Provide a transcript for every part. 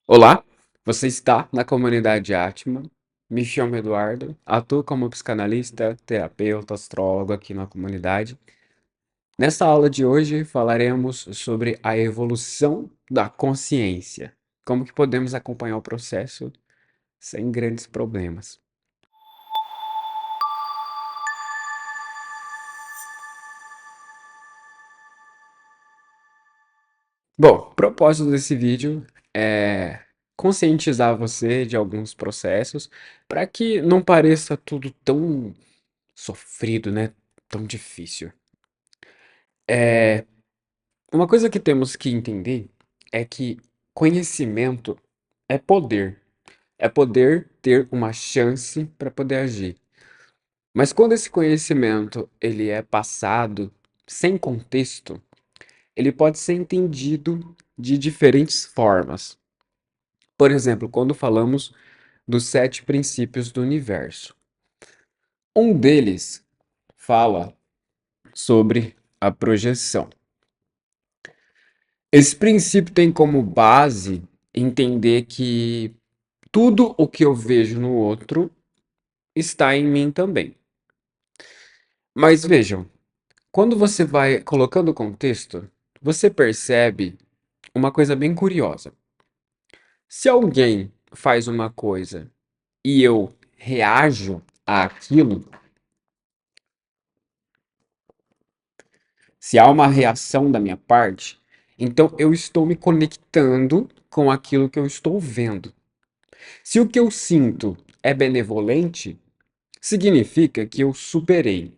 Olá, você está na comunidade Atma. Me chamo Eduardo, atuo como psicanalista, terapeuta, astrólogo aqui na comunidade. Nessa aula de hoje falaremos sobre a evolução da consciência, como que podemos acompanhar o processo sem grandes problemas. Bom, o propósito desse vídeo é conscientizar você de alguns processos para que não pareça tudo tão sofrido, né? Tão difícil. É, Uma coisa que temos que entender é que conhecimento é poder. É poder ter uma chance para poder agir. Mas quando esse conhecimento ele é passado sem contexto, ele pode ser entendido de diferentes formas. Por exemplo, quando falamos dos 7 princípios do universo. Um deles fala sobre a projeção. Esse princípio tem como base entender que tudo o que eu vejo no outro está em mim também. Mas vejam, quando você vai colocando contexto, você percebe uma coisa bem curiosa. Se alguém faz uma coisa e eu reajo àquilo, se há uma reação da minha parte, então eu estou me conectando com aquilo que eu estou vendo. Se o que eu sinto é benevolente, significa que eu superei.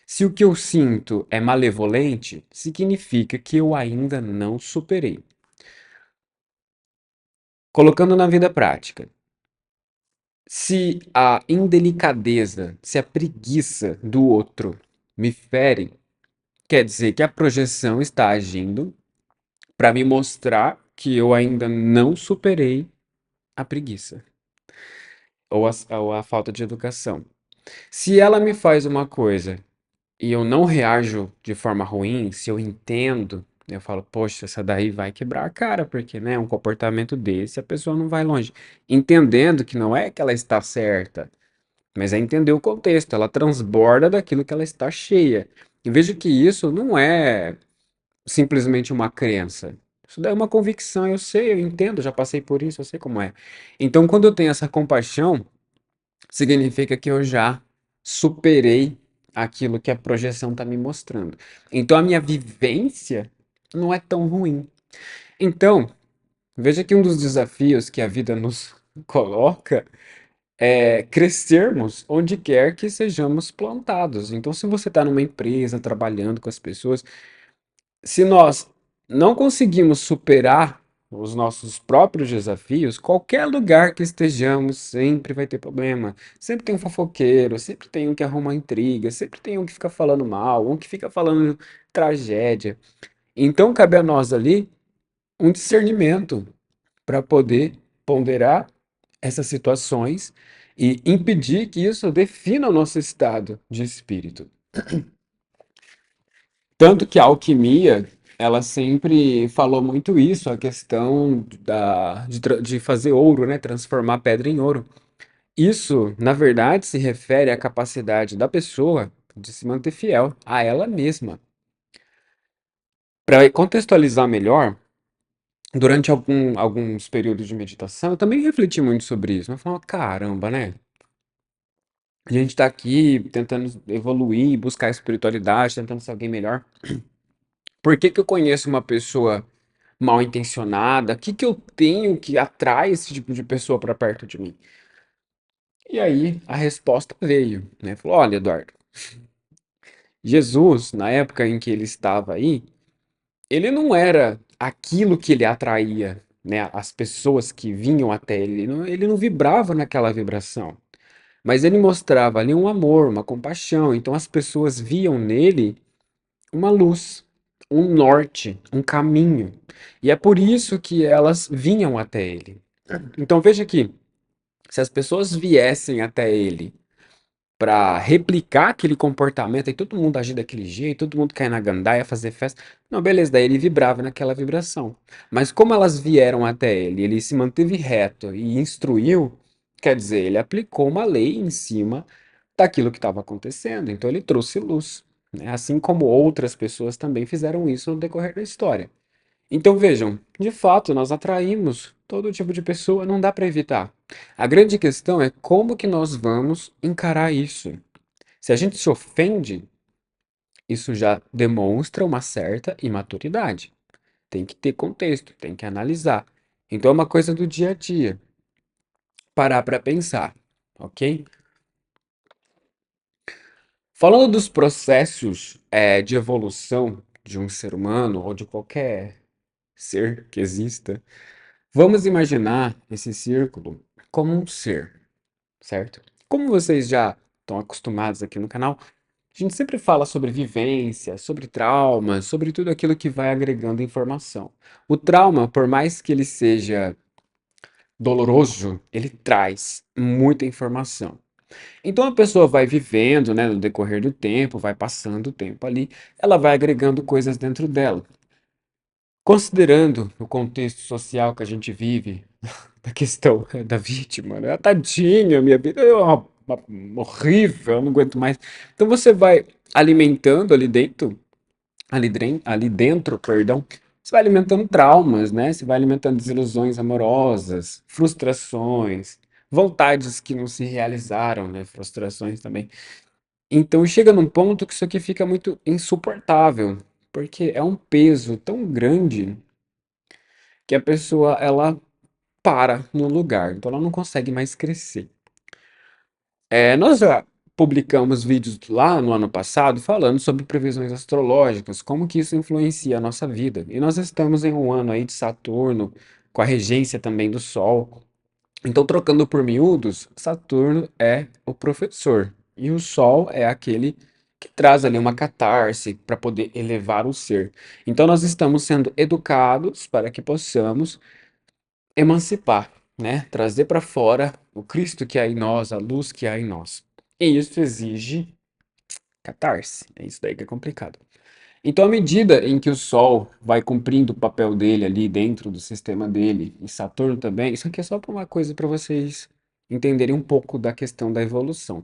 Se o que eu sinto é malevolente, significa que eu ainda não superei. Colocando na vida prática, se a indelicadeza, se a preguiça do outro me fere, quer dizer que a projeção está agindo para me mostrar que eu ainda não superei a preguiça ou a falta de educação. Se ela me faz uma coisa e eu não reajo de forma ruim, se eu entendo, eu falo, poxa, essa daí vai quebrar a cara, porque, né, um comportamento desse, a pessoa não vai longe. Entendendo que não é que ela está certa, mas é entender o contexto, ela transborda daquilo que ela está cheia. E vejo que isso não é simplesmente uma crença. Isso daí é uma convicção, eu sei, eu entendo, já passei por isso, eu sei como é. Então, quando eu tenho essa compaixão, significa que eu já superei aquilo que a projeção está me mostrando. Então a minha vivência não é tão ruim. Então, veja que um dos desafios que a vida nos coloca é crescermos onde quer que sejamos plantados. Então, se você está numa empresa, trabalhando com as pessoas, se nós não conseguimos superar os nossos próprios desafios, qualquer lugar que estejamos sempre vai ter problema. Sempre tem um fofoqueiro, sempre tem um que arruma intriga, sempre tem um que fica falando mal, um que fica falando tragédia. Então cabe a nós ali um discernimento para poder ponderar essas situações e impedir que isso defina o nosso estado de espírito. Tanto que a alquimia, ela sempre falou muito isso, a questão de fazer ouro, né? Transformar pedra em ouro. Isso, na verdade, se refere à capacidade da pessoa de se manter fiel a ela mesma. Para contextualizar melhor, durante alguns períodos de meditação, eu também refleti muito sobre isso. Eu falei, caramba, né? A gente está aqui tentando evoluir, buscar a espiritualidade, tentando ser alguém melhor. Por que que eu conheço uma pessoa mal intencionada? O que que eu tenho que atrai esse tipo de pessoa para perto de mim? E aí a resposta veio, né? Falou: olha, Eduardo, Jesus, na época em que ele estava aí, ele não era aquilo que ele atraía, né? As pessoas que vinham até ele, ele não vibrava naquela vibração, mas ele mostrava ali um amor, uma compaixão. Então as pessoas viam nele uma luz, um norte, um caminho. E é por isso que elas vinham até ele. Então veja que se as pessoas viessem até ele para replicar aquele comportamento, aí todo mundo agir daquele jeito, todo mundo cair na gandaia, fazer festa. Não, beleza, daí ele vibrava naquela vibração. Mas como elas vieram até ele, ele se manteve reto e instruiu, quer dizer, ele aplicou uma lei em cima daquilo que estava acontecendo. Então ele trouxe luz, né? Assim como outras pessoas também fizeram isso no decorrer da história. Então vejam, de fato, nós atraímos todo tipo de pessoa, não dá para evitar. A grande questão é como que nós vamos encarar isso. Se a gente se ofende, isso já demonstra uma certa imaturidade. Tem que ter contexto, tem que analisar. Então é uma coisa do dia a dia. Parar para pensar, ok? Falando dos processos de evolução de um ser humano ou de qualquer ser que exista, vamos imaginar esse círculo como um ser, certo? Como vocês já estão acostumados aqui no canal, a gente sempre fala sobre vivência, sobre trauma, sobre tudo aquilo que vai agregando informação. O trauma, por mais que ele seja doloroso, ele traz muita informação. Então a pessoa vai vivendo, né, no decorrer do tempo, vai passando o tempo ali, ela vai agregando coisas dentro dela. Considerando o contexto social que a gente vive, da questão da vítima, né? Tadinha, minha vida é horrível, eu não aguento mais. Então você vai alimentando ali dentro, perdão, você vai alimentando traumas, né? Você vai alimentando desilusões amorosas, frustrações, vontades que não se realizaram, né? Frustrações também. Então chega num ponto que isso aqui fica muito insuportável, porque é um peso tão grande que a pessoa ela para no lugar, então ela não consegue mais crescer. Nós já publicamos vídeos lá no ano passado falando sobre previsões astrológicas, como que isso influencia a nossa vida. E nós estamos em um ano aí de Saturno, com a regência também do Sol. Então, trocando por miúdos, Saturno é o professor e o Sol é aquele que traz ali uma catarse para poder elevar o ser. Então, nós estamos sendo educados para que possamos emancipar, né? Trazer para fora o Cristo que há em nós, a luz que há em nós. E isso exige catarse. É isso daí que é complicado. Então, à medida em que o Sol vai cumprindo o papel dele ali dentro do sistema dele, e Saturno também, isso aqui é só para uma coisa para vocês entenderem um pouco da questão da evolução.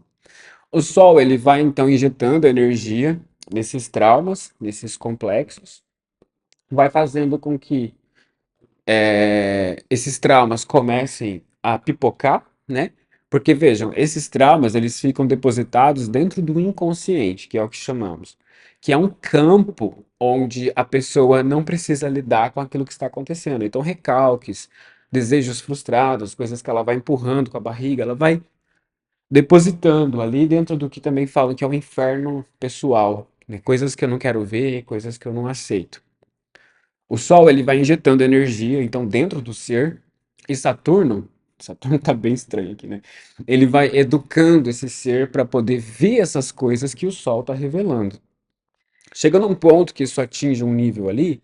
O Sol, ele vai então injetando energia nesses traumas, nesses complexos, vai fazendo com que esses traumas comecem a pipocar, né? Porque vejam, esses traumas eles ficam depositados dentro do inconsciente, que é o que chamamos, que é um campo onde a pessoa não precisa lidar com aquilo que está acontecendo. Então, recalques, desejos frustrados, coisas que ela vai empurrando com a barriga, ela vai depositando ali dentro do que também falam que é o inferno pessoal, né? Coisas que eu não quero ver, coisas que eu não aceito. O Sol ele vai injetando energia, então, dentro do ser, e Saturno tá bem estranho aqui, né? Ele vai educando esse ser para poder ver essas coisas que o Sol está revelando. Chega num ponto que isso atinge um nível ali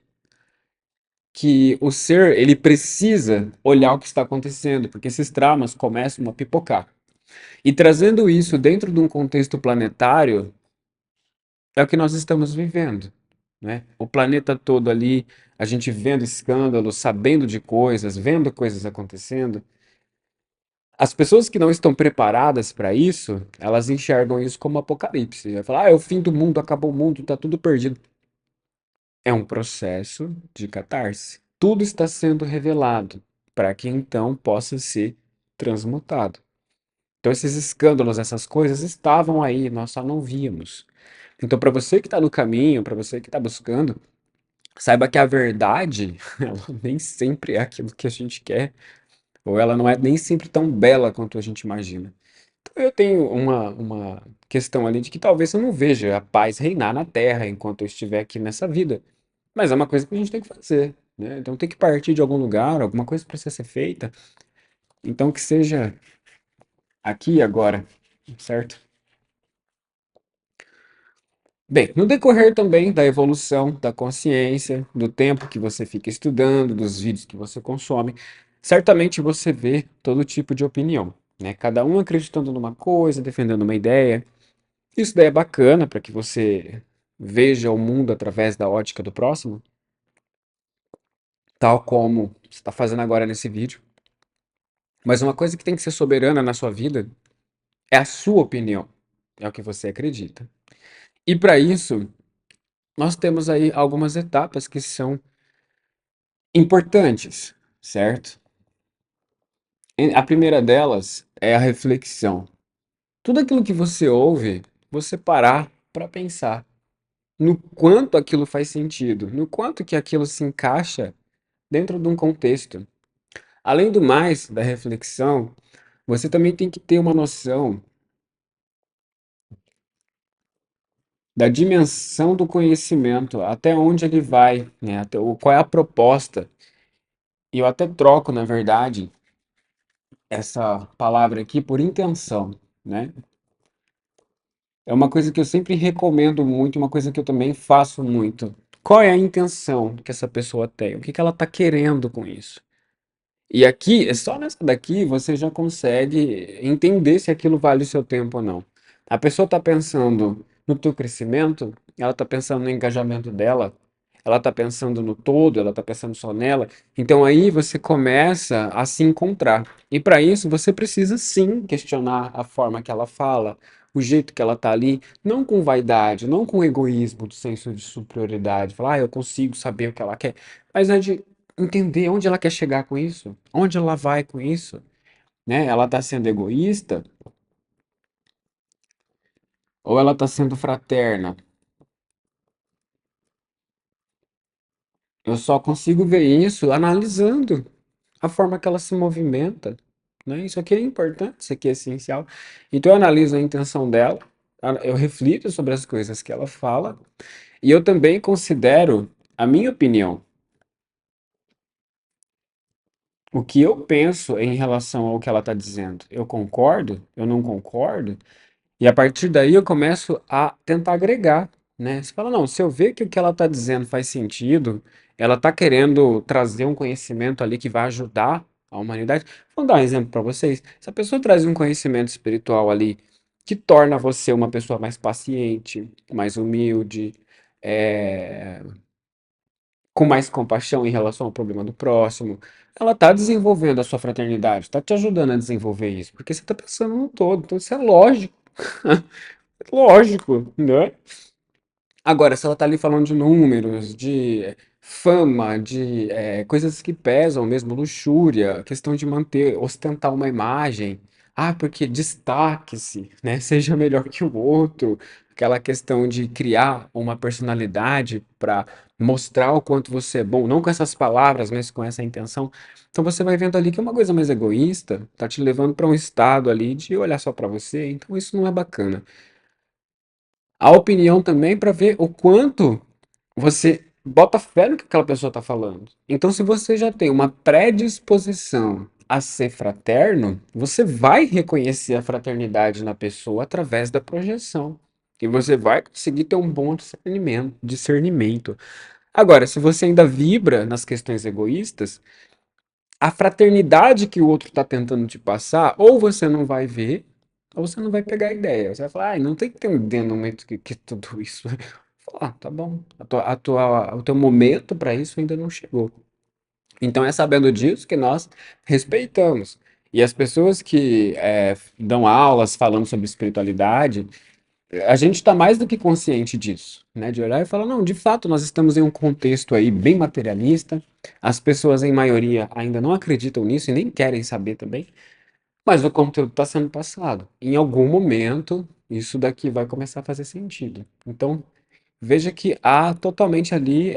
que o ser ele precisa olhar o que está acontecendo, porque esses traumas começam a pipocar. E trazendo isso dentro de um contexto planetário, é o que nós estamos vivendo, né? O planeta todo ali, a gente vendo escândalos, sabendo de coisas, vendo coisas acontecendo. As pessoas que não estão preparadas para isso, elas enxergam isso como apocalipse. Vai falar, ah, é o fim do mundo, acabou o mundo, tá tudo perdido. É um processo de catarse. Tudo está sendo revelado para que então possa ser transmutado. Então esses escândalos, essas coisas estavam aí, nós só não víamos. Então, para você que está no caminho, para você que está buscando, saiba que a verdade, ela nem sempre é aquilo que a gente quer, ou ela não é nem sempre tão bela quanto a gente imagina. Então, eu tenho uma questão ali de que talvez eu não veja a paz reinar na Terra enquanto eu estiver aqui nessa vida. Mas é uma coisa que a gente tem que fazer, né? Então tem que partir de algum lugar, alguma coisa precisa ser feita. Então que seja aqui e agora, certo? Bem, no decorrer também da evolução da consciência, do tempo que você fica estudando, dos vídeos que você consome, certamente você vê todo tipo de opinião. né? Cada um acreditando numa coisa, defendendo uma ideia. Isso daí é bacana para que você veja o mundo através da ótica do próximo, tal como você está fazendo agora nesse vídeo. Mas uma coisa que tem que ser soberana na sua vida é a sua opinião, é o que você acredita. E para isso, nós temos aí algumas etapas que são importantes, certo? A primeira delas é a reflexão. Tudo aquilo que você ouve, você parar para pensar no quanto aquilo faz sentido, no quanto que aquilo se encaixa dentro de um contexto. Além do mais, da reflexão, você também tem que ter uma noção da dimensão do conhecimento, até onde ele vai, né? Qual é a proposta. E eu até troco, na verdade, essa palavra aqui por intenção, né? É uma coisa que eu sempre recomendo muito, uma coisa que eu também faço muito. Qual é a intenção que essa pessoa tem? O que que ela está querendo com isso? E aqui, é só nessa daqui, você já consegue entender se aquilo vale o seu tempo ou não. A pessoa está pensando no teu crescimento, ela está pensando no engajamento dela, ela está pensando no todo, ela está pensando só nela. Então aí você começa a se encontrar. E para isso você precisa sim questionar a forma que ela fala, o jeito que ela está ali, não com vaidade, não com egoísmo, do senso de superioridade, falar, eu consigo saber o que ela quer, mas é de entender onde ela quer chegar com isso, onde ela vai com isso, né? Ela está sendo egoísta ou ela está sendo fraterna? Eu só consigo ver isso analisando a forma que ela se movimenta, né? Isso aqui é importante, isso aqui é essencial. Então eu analiso a intenção dela, eu reflito sobre as coisas que ela fala e eu também considero a minha opinião, o que eu penso em relação ao que ela está dizendo. Eu concordo? Eu não concordo? E a partir daí eu começo a tentar agregar, né? Você fala, não, se eu ver que o que ela está dizendo faz sentido, ela está querendo trazer um conhecimento ali que vai ajudar a humanidade. Vou dar um exemplo para vocês. Se a pessoa traz um conhecimento espiritual ali que torna você uma pessoa mais paciente, mais humilde, é, com mais compaixão em relação ao problema do próximo, ela está desenvolvendo a sua fraternidade, está te ajudando a desenvolver isso, porque você está pensando no todo. Então isso é lógico. Lógico, né? Agora, se ela tá ali falando de números, de fama, de coisas que pesam mesmo, luxúria, questão de manter, ostentar uma imagem, porque destaque-se, né? Seja melhor que o outro, aquela questão de criar uma personalidade para mostrar o quanto você é bom, não com essas palavras, mas com essa intenção. Então você vai vendo ali que é uma coisa mais egoísta, tá te levando para um estado ali de olhar só para você, então isso não é bacana. A opinião também para ver o quanto você bota fé no que aquela pessoa está falando. Então, se você já tem uma predisposição a ser fraterno, você vai reconhecer a fraternidade na pessoa através da projeção. E você vai conseguir ter um bom discernimento. Agora, se você ainda vibra nas questões egoístas, a fraternidade que o outro está tentando te passar, ou você não vai ver, ou você não vai pegar a ideia. Você vai falar, não tem que entendendo no momento que tudo isso. Falar, tá bom, o teu momento para isso ainda não chegou. Então é sabendo disso que nós respeitamos. E as pessoas que dão aulas falando sobre espiritualidade, a gente está mais do que consciente disso, né? De olhar e falar, não, de fato, nós estamos em um contexto aí bem materialista, as pessoas em maioria ainda não acreditam nisso e nem querem saber também, mas o conteúdo está sendo passado. Em algum momento, isso daqui vai começar a fazer sentido. Então, veja que há totalmente ali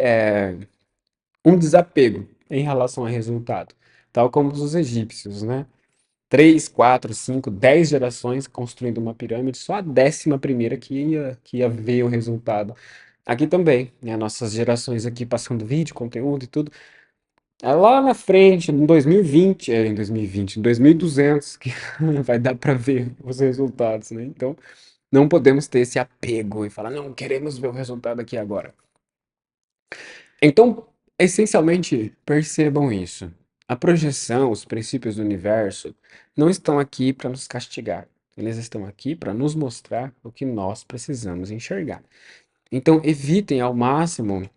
um desapego em relação ao resultado, tal como os egípcios, né? 3, 4, 5, 10 gerações construindo uma pirâmide, só a 11ª que ia ver o resultado. Aqui também, né? Nossas gerações aqui passando vídeo, conteúdo e tudo. É lá na frente, em 2020, em 2020, em 2200, que vai dar para ver os resultados, né? Então, não podemos ter esse apego e falar, não, queremos ver o resultado aqui agora. Então, essencialmente, percebam isso. A projeção, os princípios do universo, não estão aqui para nos castigar. Eles estão aqui para nos mostrar o que nós precisamos enxergar. Então, evitem ao máximo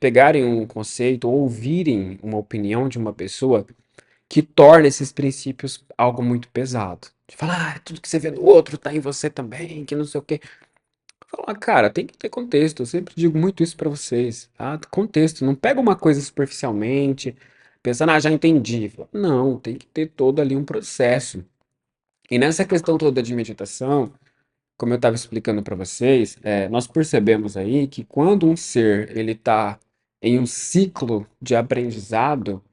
pegarem um conceito ou ouvirem uma opinião de uma pessoa que torna esses princípios algo muito pesado. De falar, ah, tudo que você vê no outro tá em você também, que não sei o quê. Falar, cara, tem que ter contexto. Eu sempre digo muito isso pra vocês, tá? Contexto. Não pega uma coisa superficialmente, pensando, ah, já entendi. Fala, não, tem que ter todo ali um processo. E nessa questão toda de meditação, como eu estava explicando para vocês, nós percebemos aí que quando um ser ele está em um ciclo de aprendizado,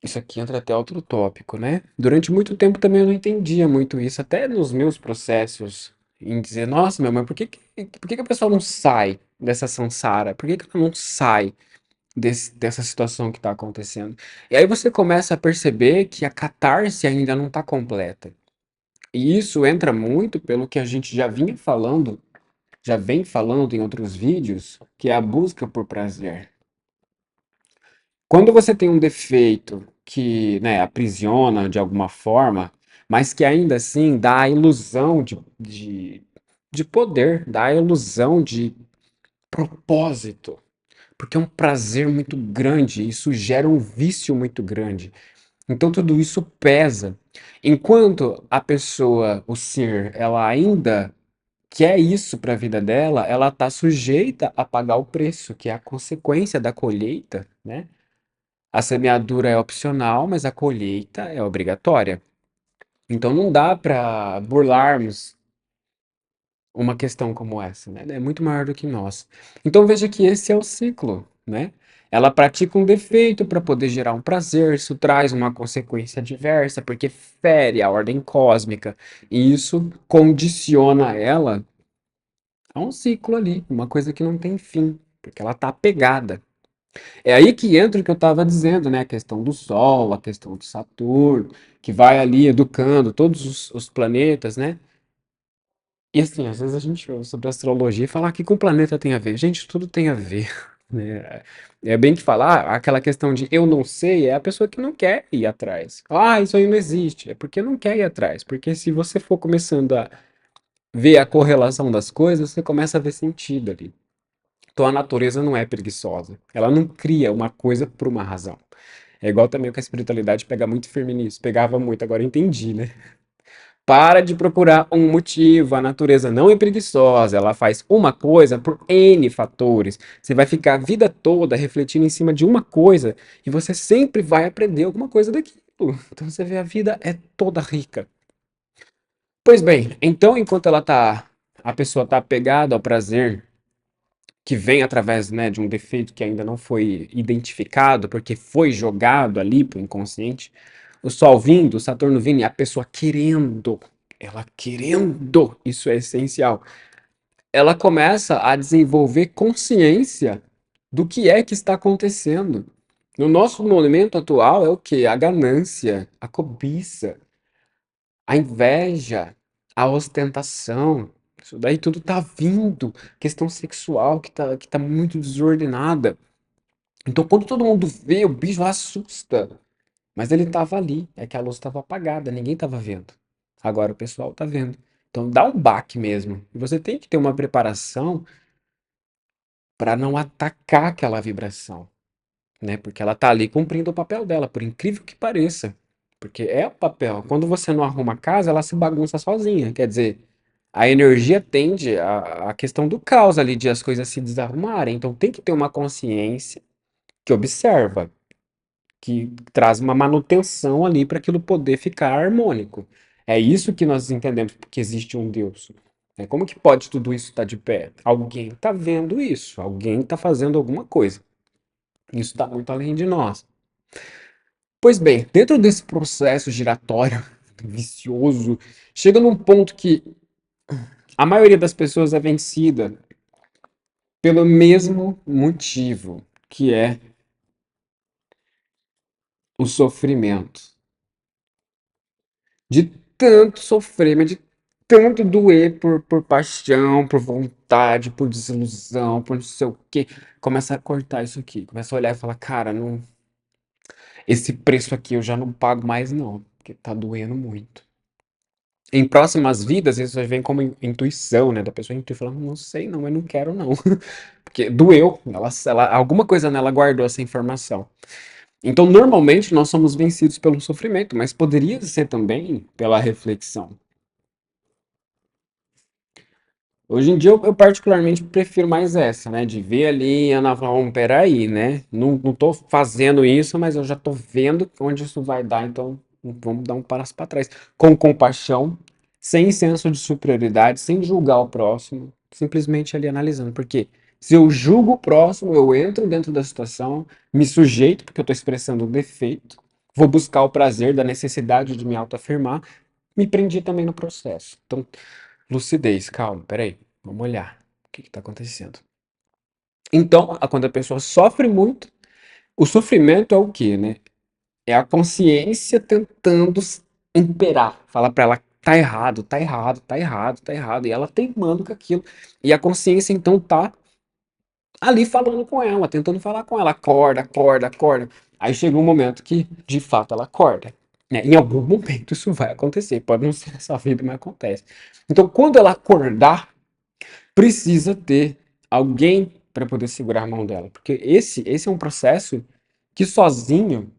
isso aqui entra até outro tópico, né? Durante muito tempo também eu não entendia muito isso, até nos meus processos, em dizer, nossa, meu, mas por que que a pessoa não sai dessa samsara? Por que que ela não sai dessa situação que está acontecendo? E aí você começa a perceber que a catarse ainda não está completa. E isso entra muito pelo que a gente já vem falando em outros vídeos, que é a busca por prazer. Quando você tem um defeito que, né, aprisiona de alguma forma, mas que ainda assim dá a ilusão de poder, dá a ilusão de propósito, porque é um prazer muito grande, isso gera um vício muito grande. Então tudo isso pesa. Enquanto a pessoa, o ser, ela ainda quer isso para a vida dela, ela está sujeita a pagar o preço, que é a consequência da colheita, né? A semeadura é opcional, mas a colheita é obrigatória. Então não dá para burlarmos uma questão como essa, né? É muito maior do que nós. Então veja que esse é o ciclo, né? Ela pratica um defeito para poder gerar um prazer, isso traz uma consequência adversa, porque fere a ordem cósmica, e isso condiciona ela a um ciclo ali, uma coisa que não tem fim, porque ela está apegada. É aí que entra o que eu estava dizendo, né? A questão do Sol, a questão do Saturno, que vai ali educando todos os planetas, né? E assim, às vezes a gente ouve sobre astrologia e fala que com o planeta tem a ver. Gente, tudo tem a ver, né? É bem que falar, aquela questão de eu não sei, é a pessoa que não quer ir atrás. Ah, isso aí não existe. É porque não quer ir atrás. Porque se você for começando a ver a correlação das coisas, você começa a ver sentido ali. Então a natureza não é preguiçosa. Ela não cria uma coisa por uma razão. É igual também que a espiritualidade pega muito firme nisso. Pegava muito, agora eu entendi, né? Para de procurar um motivo. A natureza não é preguiçosa. Ela faz uma coisa por N fatores. Você vai ficar a vida toda refletindo em cima de uma coisa e você sempre vai aprender alguma coisa daquilo. Então você vê a vida é toda rica. Pois bem, então enquanto a pessoa tá apegada ao prazer que vem através, né, de um defeito que ainda não foi identificado, porque foi jogado ali para o inconsciente. O Sol vindo, o Saturno vindo, e a pessoa querendo, ela querendo, isso é essencial. Ela começa a desenvolver consciência do que é que está acontecendo. No nosso momento atual é o que? A ganância, a cobiça, a inveja, a ostentação. Isso daí tudo tá vindo. Questão sexual que tá muito desordenada. Então, quando todo mundo vê, o bicho assusta. Mas ele tava ali. É que a luz estava apagada, ninguém tava vendo. Agora o pessoal tá vendo. Então dá um baque mesmo. E você tem que ter uma preparação para não atacar aquela vibração, né? Porque ela tá ali cumprindo o papel dela, por incrível que pareça. Porque é o papel. Quando você não arruma a casa, ela se bagunça sozinha. Quer dizer, a energia tende à questão do caos ali, de as coisas se desarrumarem. Então tem que ter uma consciência que observa, que traz uma manutenção ali para aquilo poder ficar harmônico. É isso que nós entendemos que existe um Deus. Como que pode tudo isso estar de pé? Alguém está vendo isso, alguém está fazendo alguma coisa. Isso está muito além de nós. Pois bem, dentro desse processo giratório vicioso, chega num ponto que a maioria das pessoas é vencida pelo mesmo motivo, que é o sofrimento. De tanto sofrer, mas de tanto doer por paixão, por vontade, por desilusão, por não sei o quê. Começa a cortar isso aqui. Começa a olhar e falar, cara, não. Esse preço aqui eu já não pago mais não, porque tá doendo muito. Em próximas vidas, isso vem como intuição, né? Da pessoa intui falando, não sei não, eu não quero não. Porque doeu, alguma coisa nela guardou essa informação. Então, normalmente, nós somos vencidos pelo sofrimento, mas poderia ser também pela reflexão. Hoje em dia eu particularmente prefiro mais essa, né? De ver ali e falar, peraí, né? Não tô fazendo isso, mas eu já tô vendo onde isso vai dar, então vamos dar um passo para trás. Com compaixão, sem senso de superioridade, sem julgar o próximo, simplesmente ali analisando. Porque se eu julgo o próximo, eu entro dentro da situação, me sujeito, porque eu tô expressando um defeito, vou buscar o prazer da necessidade de me autoafirmar, me prendi também no processo. Então, lucidez, calma, peraí, vamos olhar o que está acontecendo. Então, quando a pessoa sofre muito, o sofrimento é o quê, né? É a consciência tentando imperar, falar para ela, tá errado, tá errado, tá errado, tá errado, e ela teimando com aquilo. E a consciência então tá ali falando com ela, tentando falar com ela, acorda, acorda, acorda. Aí chega um momento que, de fato, ela acorda. Né? Em algum momento isso vai acontecer, pode não ser nessa vida, mas acontece. Então, quando ela acordar, precisa ter alguém para poder segurar a mão dela, porque esse é um processo que sozinho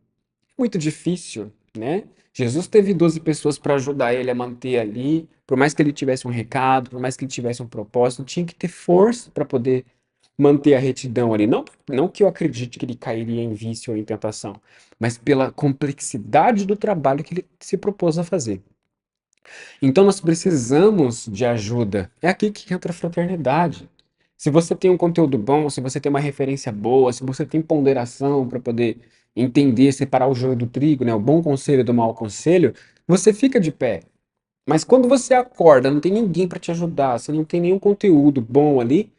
é muito difícil, né? Jesus teve 12 pessoas para ajudar ele a manter ali, por mais que ele tivesse um recado, por mais que ele tivesse um propósito, tinha que ter força para poder manter a retidão ali. Não que eu acredite que ele cairia em vício ou em tentação, mas pela complexidade do trabalho que ele se propôs a fazer. Então nós precisamos de ajuda. É aqui que entra a fraternidade. Se você tem um conteúdo bom, se você tem uma referência boa, se você tem ponderação para poder entender, separar o joio do trigo, né, o bom conselho do mau conselho, você fica de pé. Mas quando você acorda, não tem ninguém para te ajudar, você não tem nenhum conteúdo bom ali,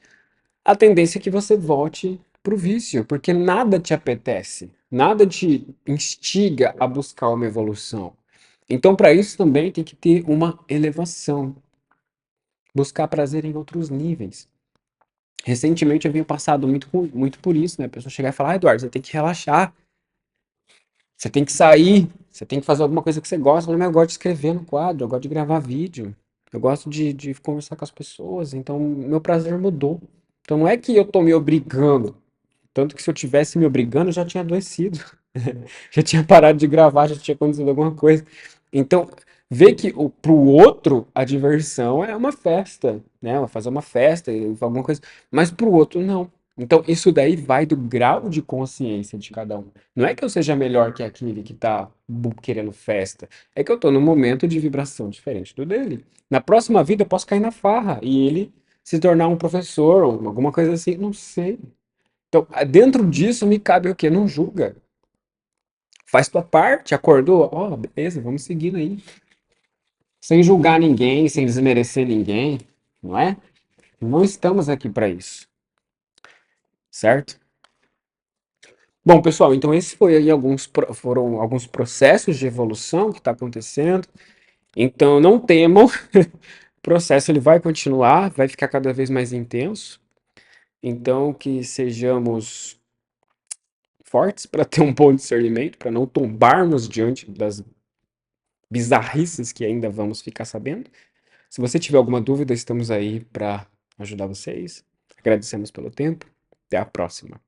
a tendência é que você volte pro vício, porque nada te apetece, nada te instiga a buscar uma evolução. Então, para isso também tem que ter uma elevação, buscar prazer em outros níveis. Recentemente eu venho passado muito por isso, né? A pessoa chegar e falar, ah, Eduardo, você tem que relaxar, você tem que sair, você tem que fazer alguma coisa que você gosta. Eu falei, mas eu gosto de escrever no quadro, eu gosto de gravar vídeo, eu gosto de conversar com as pessoas, então meu prazer mudou. Então não é que eu tô me obrigando, tanto que se eu tivesse me obrigando, eu já tinha adoecido. Já tinha parado de gravar, já tinha acontecido alguma coisa. Então, ver que pro outro a diversão é uma festa, né? Fazer uma festa, alguma coisa, mas pro outro não. Então, isso daí vai do grau de consciência de cada um. Não é que eu seja melhor que aquele que tá querendo festa, é que eu tô num momento de vibração diferente do dele. Na próxima vida eu posso cair na farra e ele se tornar um professor ou alguma coisa assim, não sei. Então, dentro disso me cabe o quê? Não julga. Faz tua parte, acordou? Ó, beleza, vamos seguindo aí. Sem julgar ninguém, sem desmerecer ninguém, não é? Não estamos aqui para isso, certo? Bom, pessoal, então esse foi aí foram alguns processos de evolução que está acontecendo. Então não temam, o processo ele vai continuar, vai ficar cada vez mais intenso. Então que sejamos fortes para ter um bom discernimento, para não tombarmos diante das bizarrices que ainda vamos ficar sabendo. Se você tiver alguma dúvida, estamos aí para ajudar vocês. Agradecemos pelo tempo. Até a próxima.